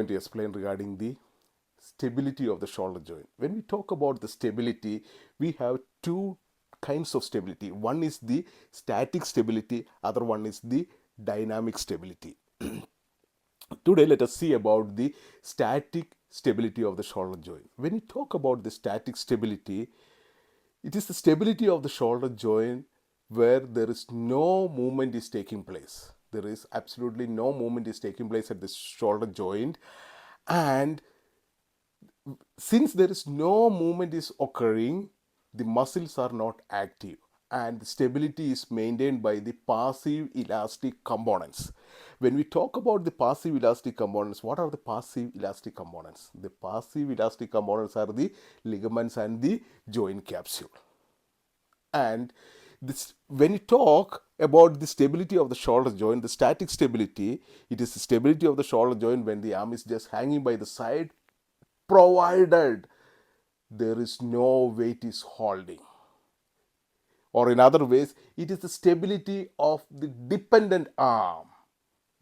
going to explain regarding the stability of the shoulder joint. When we talk about the stability, we have two kinds of stability. One is the static stability, other one is the dynamic stability. Today, let us see about the static stability of the shoulder joint. When you talk about the static stability, it is the stability of the shoulder joint where there is no movement is taking place. There is absolutely no movement is taking place at the shoulder joint, and since there is no movement is occurring, the muscles are not active and the stability is maintained by the passive elastic components. When we talk about the passive elastic components, what are the passive elastic components? The passive elastic components are the ligaments and the joint capsule. And this, when you talk about the stability of the shoulder joint, the static stability, it is the stability of the shoulder joint when the arm is just hanging by the side, provided there is no weight is holding. Or in other ways, it is the stability of the dependent arm.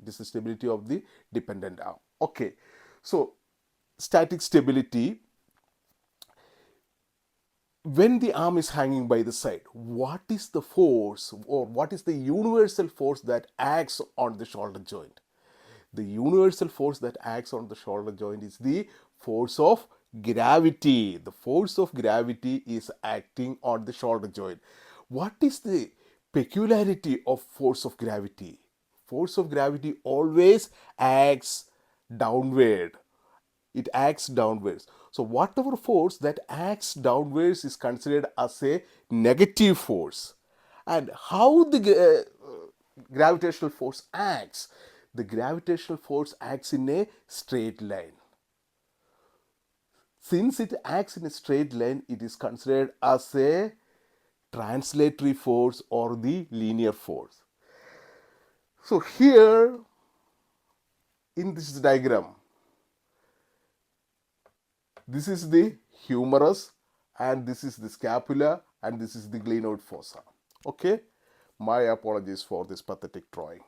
It is the stability of the dependent arm. Okay, so static stability, when the arm is hanging by the side, what is the force or what is the universal force that acts on the shoulder joint? The universal force that acts on the shoulder joint is the force of gravity. The force of gravity is acting on the shoulder joint. What is the peculiarity of force of gravity? Force of gravity always acts downward. It acts downwards. So whatever force that acts downwards is considered as a negative force. And how the gravitational force acts? The gravitational force acts in a straight line. Since it acts in a straight line, it is considered as a translatory force or the linear force. So here in this diagram, this is the humerus and this is the scapula and this is the glenoid fossa. Okay, my apologies for this pathetic drawing.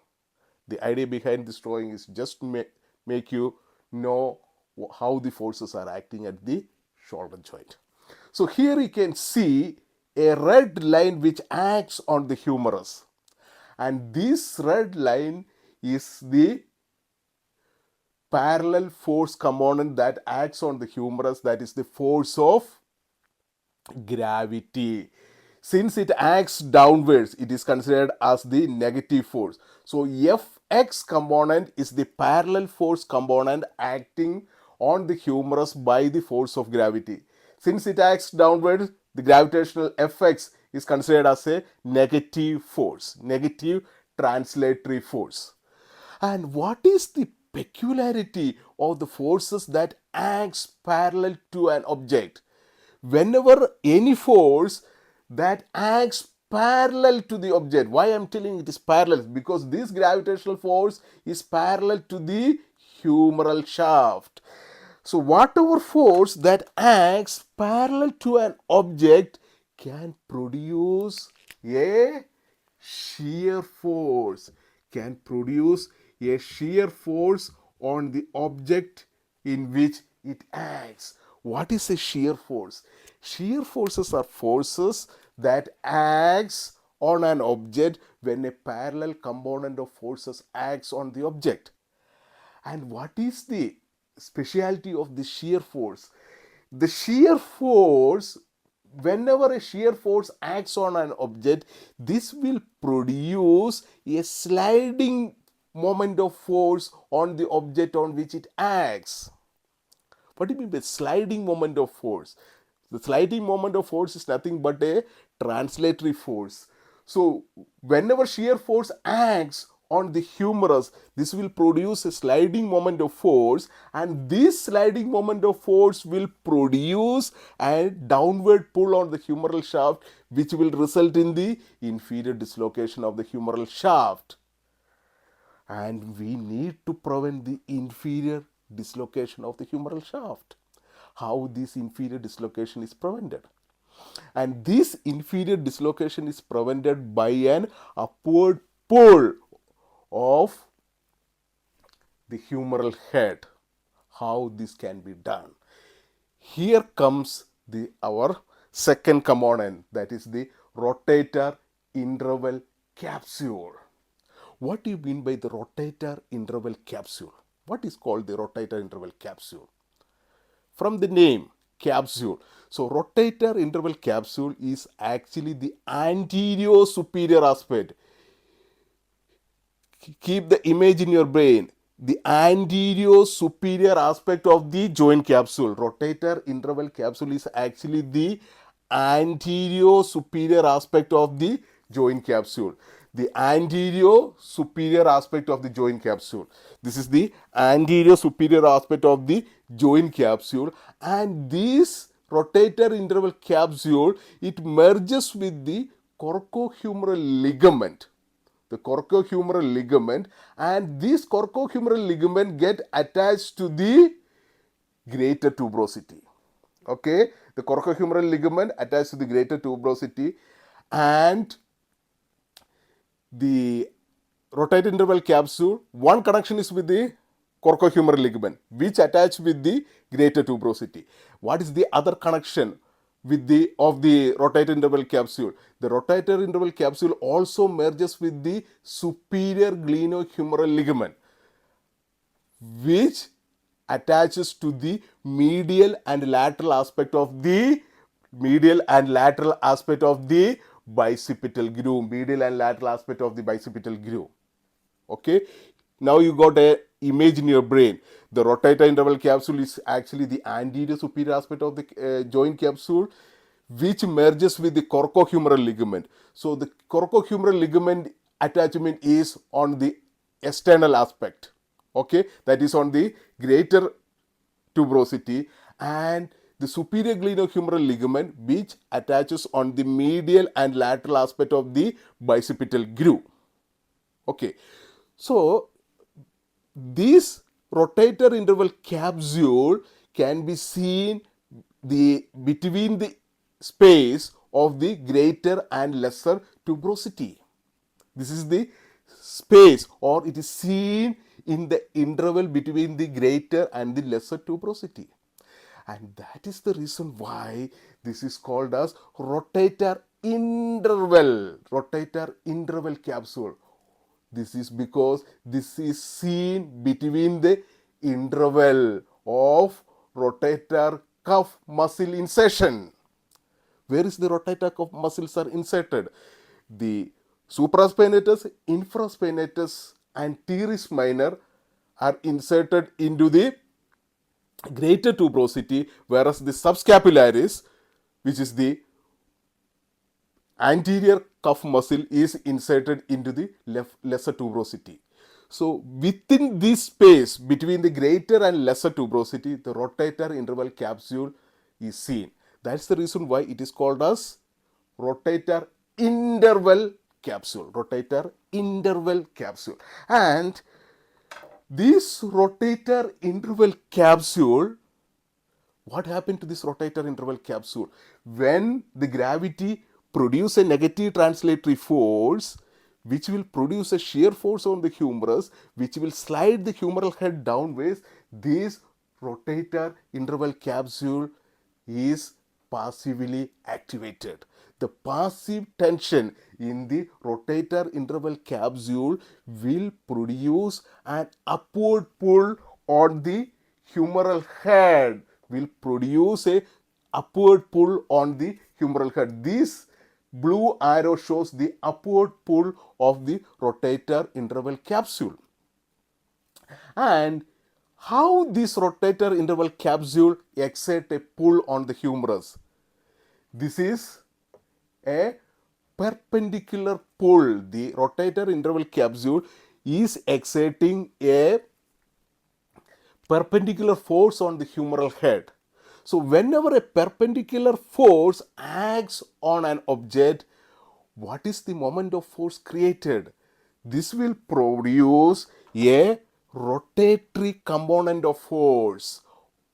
The idea behind this drawing is just to make you know how the forces are acting at the shoulder joint. So here you can see a red line which acts on the humerus, and this red line is the parallel force component that acts on the humerus, that is the force of gravity. Since it acts downwards, it is considered as the negative force. So Fx component is the parallel force component acting on the humerus by the force of gravity. Since it acts downwards, the gravitational Fx is considered as a negative force, negative translatory force. And what is the peculiarity of the forces that acts parallel to an object? Whenever any force that acts parallel to the object, why I'm telling it is parallel? Because this gravitational force is parallel to the humeral shaft. So whatever force that acts parallel to an object can produce a shear force, can produce a shear force on the object in which it acts. What is a shear force? Shear forces are forces that acts on an object when a parallel component of forces acts on the object. And what is the speciality of the shear force? The shear force, whenever a shear force acts on an object, this will produce a sliding moment of force on the object on which it acts. What do you mean by sliding moment of force? The sliding moment of force is nothing but a translatory force. So whenever shear force acts on the humerus, this will produce a sliding moment of force, and this sliding moment of force will produce a downward pull on the humeral shaft, which will result in the inferior dislocation of the humeral shaft. And we need to prevent the inferior dislocation of the humeral shaft. How this inferior dislocation is prevented? And this inferior dislocation is prevented by an upward pull of the humeral head. how this can be done. Here comes our second component, that is the rotator interval capsule. What do you mean by the rotator interval capsule? What is called the rotator interval capsule? From the name, capsule. So rotator interval capsule is actually the anterior superior aspect. Keep the image in your brain. The anterior superior aspect of the joint capsule. Rotator interval capsule is actually the anterior superior aspect of the joint capsule. The anterior superior aspect of the joint capsule. This is the anterior superior aspect of the joint capsule, and this rotator interval capsule, it merges with the coracohumeral ligament, the coracohumeral ligament, and this coracohumeral ligament get attached to the greater tuberosity. Okay, the coracohumeral ligament attached to the greater tuberosity, and the rotator interval capsule, one connection is with the coracohumeral ligament, which attach with the greater tuberosity. What is the other connection with the rotator interval capsule? The rotator interval capsule also merges with the superior glenohumeral ligament, which attaches to the medial and lateral aspect of the bicipital groove, medial and lateral aspect of the bicipital groove. Okay, now you got a image in your brain. The rotator interval capsule is actually the anterior superior aspect of the joint capsule, which merges with the coracohumeral ligament. So the coracohumeral ligament attachment is on the external aspect. Okay, that is on the greater tuberosity, and the superior glenohumeral ligament, which attaches on the medial and lateral aspect of the bicipital groove. Okay, so this rotator interval capsule can be seen between the space of the greater and lesser tuberosity. This is the space, or it is seen in the interval between the greater and the lesser tuberosity. And that is the reason why this is called as rotator interval capsule. This is because this is seen between the interval of rotator cuff muscle insertion. Where is the rotator cuff muscles are inserted? The supraspinatus, infraspinatus, and teres minor are inserted into the greater tuberosity, whereas the subscapularis, which is the anterior cuff muscle, is inserted into the lesser tuberosity. So within this space between the greater and lesser tuberosity, the rotator interval capsule is seen. That's the reason why it is called as rotator interval capsule. Rotator interval capsule. And this rotator interval capsule, what happened to this rotator interval capsule? When the gravity produces a negative translatory force, which will produce a shear force on the humerus, which will slide the humeral head downwards, this rotator interval capsule is passively activated. The passive tension in the rotator interval capsule will produce an upward pull on the humeral head, will produce a upward pull on the humeral head. This blue arrow shows the upward pull of the rotator interval capsule. And how this rotator interval capsule exert a pull on the humerus? This is a perpendicular pull. The rotator interval capsule is exerting a perpendicular force on the humeral head. So whenever a perpendicular force acts on an object, what is the moment of force created? This will produce a rotatory component of force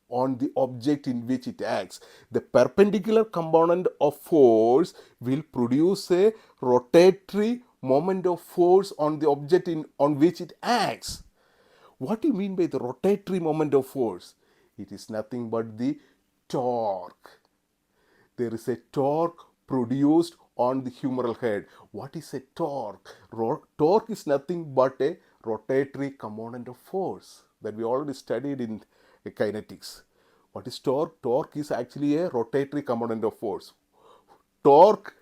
on the object in which it acts. The perpendicular component of force will produce a rotatory moment of force on the object on which it acts. What do you mean by the rotatory moment of force? It is nothing but the torque. There is a torque produced on the humeral head. What is a torque? Torque is nothing but a rotatory component of force that we already studied in kinetics. What is torque? Torque is actually a rotatory component of force. Torque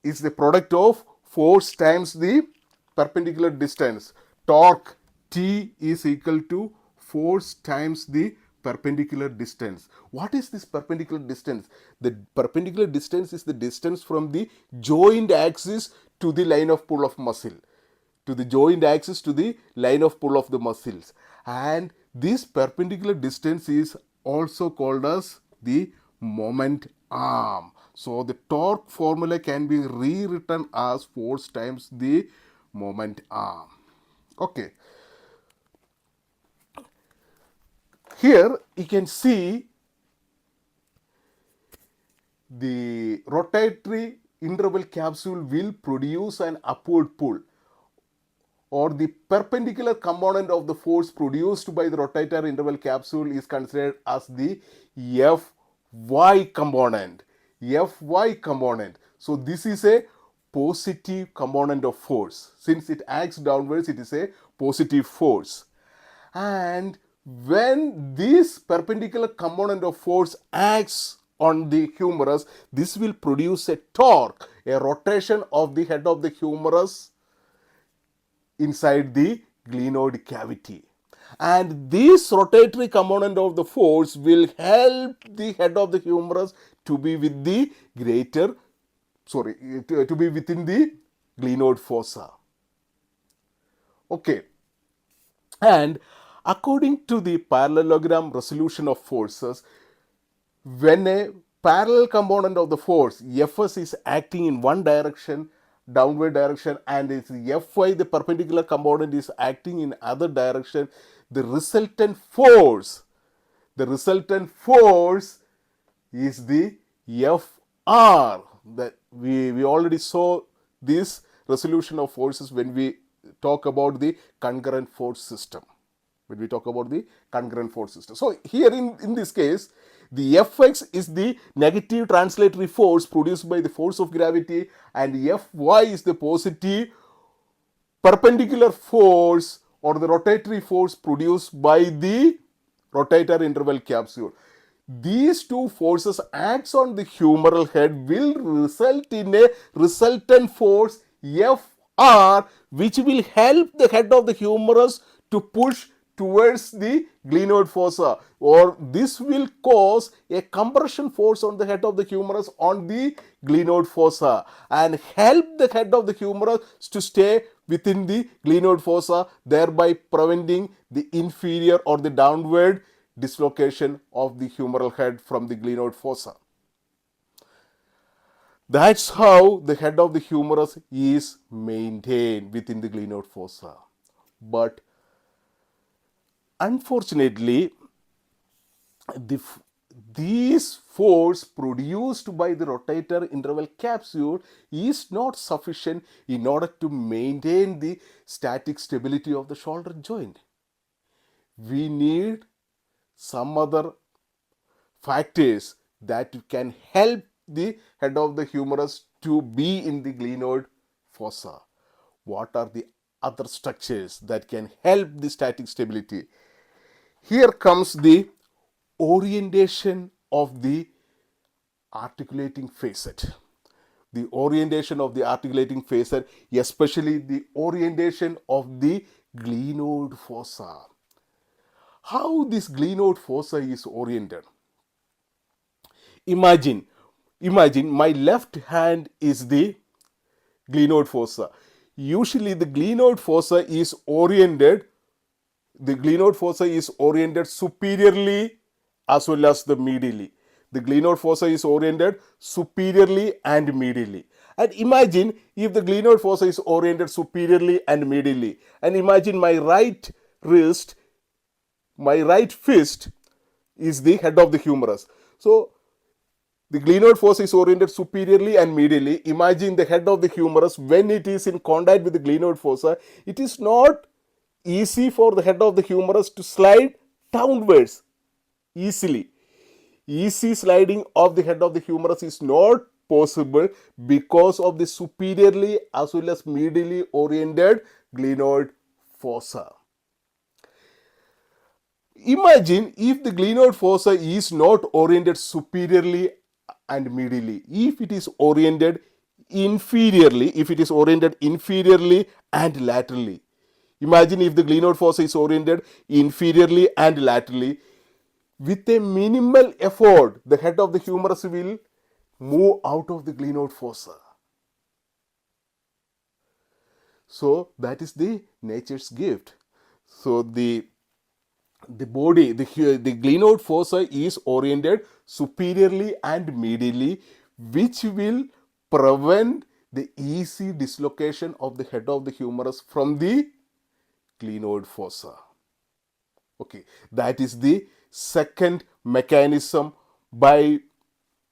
is the product of force times the perpendicular distance. Torque T is equal to force times the perpendicular distance. What is this perpendicular distance? The perpendicular distance is the distance from the joint axis to the line of pull of muscle, to the joint axis to the line of pull of the muscles. And this perpendicular distance is also called as the moment arm. So the torque formula can be rewritten as force times the moment arm. Okay. Here you can see the rotatory interval capsule will produce an upward pull, or the perpendicular component of the force produced by the rotator interval capsule is considered as the Fy component. Fy component. So this is a positive component of force. Since it acts downwards, it is a positive force. And when this perpendicular component of force acts on the humerus, this will produce a torque, a rotation of the head of the humerus inside the glenoid cavity. And this rotatory component of the force will help the head of the humerus to be with the to be within the glenoid fossa. Okay. And according to the parallelogram resolution of forces, when a parallel component of the force Fs is acting in one direction, downward direction, and its Fy, the perpendicular component, is acting in other direction, the resultant force is the Fr. That we already saw this resolution of forces when we talk about the concurrent force system. So here in this case, the Fx is the negative translatory force produced by the force of gravity, and Fy is the positive perpendicular force or the rotatory force produced by the rotator interval capsule. These two forces acts on the humeral head will result in a resultant force Fr, which will help the head of the humerus to push towards the glenoid fossa, or this will cause a compression force on the head of the humerus on the glenoid fossa and help the head of the humerus to stay within the glenoid fossa, thereby preventing the inferior or the downward dislocation of the humeral head from the glenoid fossa. That's how the head of the humerus is maintained within the glenoid fossa. But unfortunately, this force produced by the rotator interval capsule is not sufficient in order to maintain the static stability of the shoulder joint. We need some other factors that can help the head of the humerus to be in the glenoid fossa. What are the other structures that can help the static stability? Here comes the orientation of the articulating facet. The orientation of the articulating facet, especially the orientation of the glenoid fossa. How this glenoid fossa is oriented? Imagine my left hand is the glenoid fossa. Usually the glenoid fossa is oriented superiorly as well as the medially. The glenoid fossa is oriented superiorly and medially. And imagine if the glenoid fossa is oriented superiorly and medially, and imagine my right fist is the head of the humerus. So the glenoid fossa is oriented superiorly and medially. Imagine the head of the humerus, when it is in contact with the glenoid fossa, it is not easy for the head of the humerus to slide downwards easily. Easy sliding of the head of the humerus is not possible because of the superiorly as well as medially oriented glenoid fossa. Imagine if the glenoid fossa is not oriented superiorly and medially, if it is oriented inferiorly and laterally. Imagine if the glenoid fossa is oriented inferiorly and laterally. With a minimal effort, the head of the humerus will move out of the glenoid fossa. So that is the nature's gift. So the body, the glenoid fossa is oriented superiorly and medially, which will prevent the easy dislocation of the head of the humerus from the glenoid fossa. Okay, that is the second mechanism by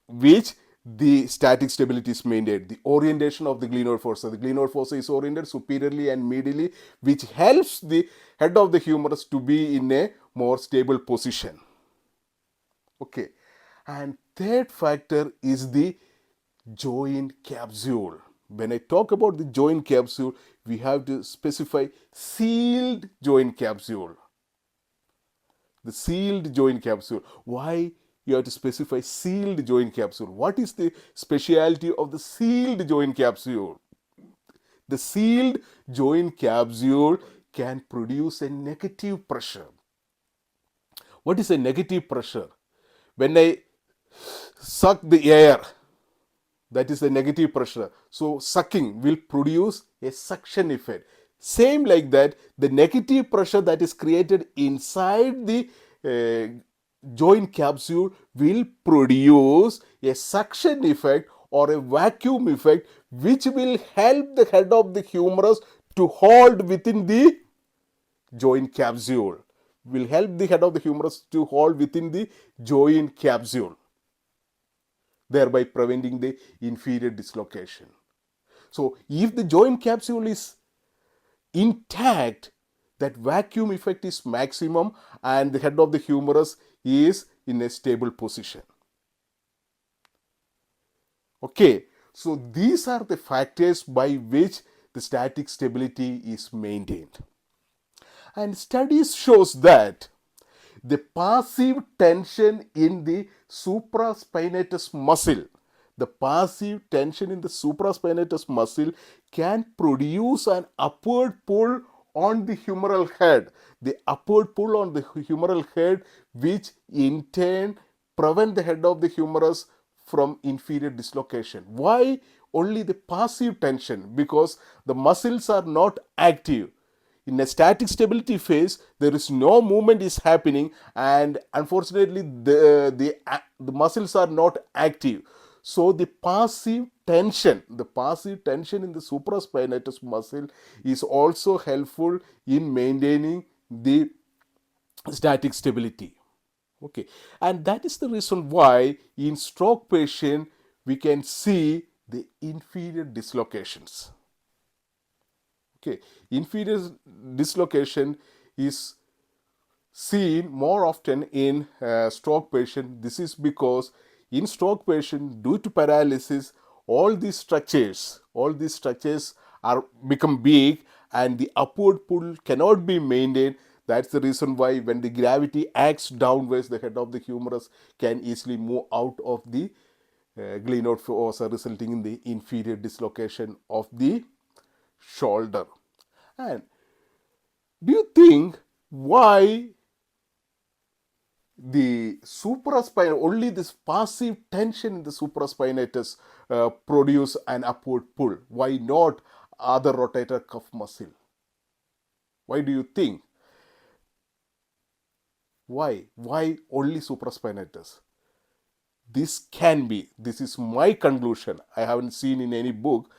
which the static stability is maintained. The orientation of the glenoid fossa. The glenoid fossa is oriented superiorly and medially, which helps the head of the humerus to be in a more stable position. Okay, and third factor is the joint capsule. When I talk about the joint capsule, we have to specify sealed joint capsule. The sealed joint capsule. Why you have to specify sealed joint capsule? What is the speciality of the sealed joint capsule? The sealed joint capsule can produce a negative pressure. What is a negative pressure? When I suck the air, that is a negative pressure. So sucking will produce a suction effect. Same like that, the negative pressure that is created inside the joint capsule will produce a suction effect or a vacuum effect, which will help the head of the humerus to hold within the joint capsule. Will help the head of the humerus to hold within the joint capsule, thereby preventing the inferior dislocation. So if the joint capsule is intact, that vacuum effect is maximum and the head of the humerus is in a stable position. Okay, so these are the factors by which the static stability is maintained. And studies shows that the passive tension in the supraspinatus muscle, the passive tension in the supraspinatus muscle can produce an upward pull on the humeral head. The upward pull on the humeral head, which in turn prevent the head of the humerus from inferior dislocation. Why only the passive tension? Because the muscles are not active. In a static stability phase, there is no movement is happening, and unfortunately the muscles are not active. So the passive tension in the supraspinatus muscle is also helpful in maintaining the static stability. Okay, and that is the reason why in stroke patient we can see the inferior dislocations. Okay, inferior dislocation is seen more often in stroke patient. This is because in stroke patient, due to paralysis, all these structures are become big and the upward pull cannot be maintained. That's the reason why when the gravity acts downwards, the head of the humerus can easily move out of the glenoid fossa, resulting in the inferior dislocation of the shoulder. And do you think why the supraspinal, only this passive tension in the supraspinatus produce an upward pull? Why not other rotator cuff muscle? Why do you think? Why only supraspinatus? This is my conclusion. I haven't seen in any book.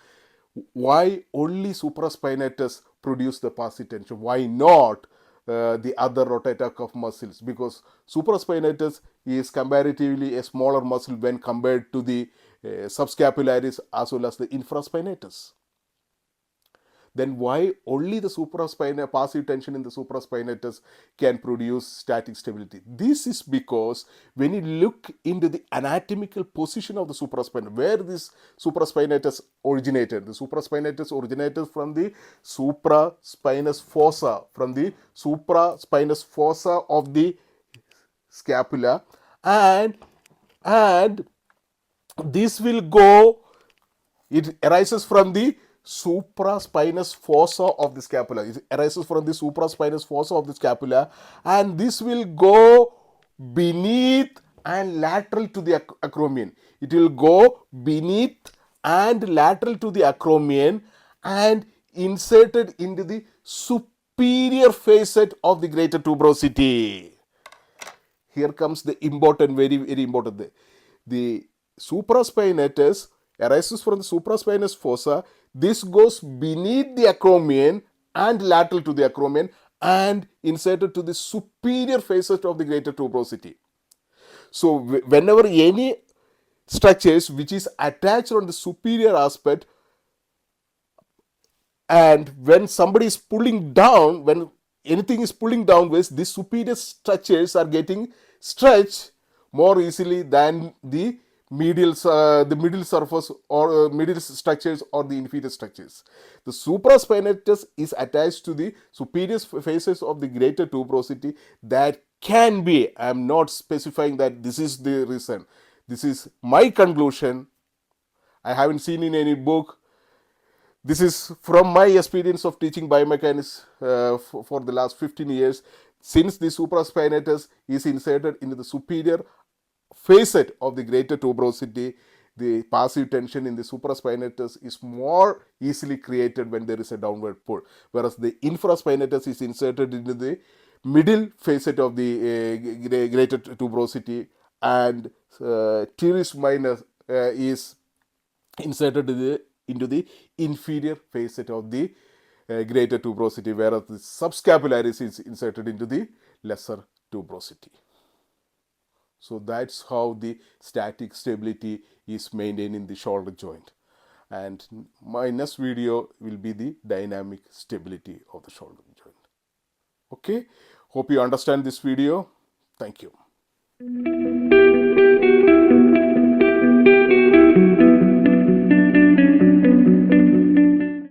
Why only supraspinatus produce the passive tension? Why not the other rotator cuff muscles? Because supraspinatus is comparatively a smaller muscle when compared to the subscapularis as well as the infraspinatus. then why only the supraspinatus, passive tension in the supraspinatus can produce static stability? This is because when you look into the anatomical position of the supraspinatus, where this supraspinatus originated, the supraspinatus originated from the supraspinous fossa, from the supraspinous fossa of the scapula, and this will go, it arises from the supraspinous fossa of the scapula. It arises from the supraspinous fossa of the scapula, and this will go beneath and lateral to the acromion. It will go beneath and lateral to the acromion and inserted into the superior facet of the greater tuberosity. Here comes the important, very, very important. The supraspinatus arises from the supraspinous fossa. This goes beneath the acromion and lateral to the acromion and inserted to the superior facet of the greater tuberosity. So whenever any structures which is attached on the superior aspect, and when somebody is pulling down, when anything is pulling downwards, the superior structures are getting stretched more easily than the middle surface or middle structures or the inferior structures. The supraspinatus is attached to the superior faces of the greater tuberosity. That can be, I am not specifying that this is the reason. This is my conclusion. I haven't seen in any book. This is from my experience of teaching biomechanics for the last 15 years. Since the supraspinatus is inserted into the superior facet of the greater tuberosity, the passive tension in the supraspinatus is more easily created when there is a downward pull, whereas the infraspinatus is inserted into the middle facet of the greater tuberosity, and teres minor is inserted into the inferior facet of the greater tuberosity, whereas the subscapularis is inserted into the lesser tuberosity. So that's how the static stability is maintained in the shoulder joint. And my next video will be the dynamic stability of the shoulder joint. Okay, hope you understand this video. Thank you.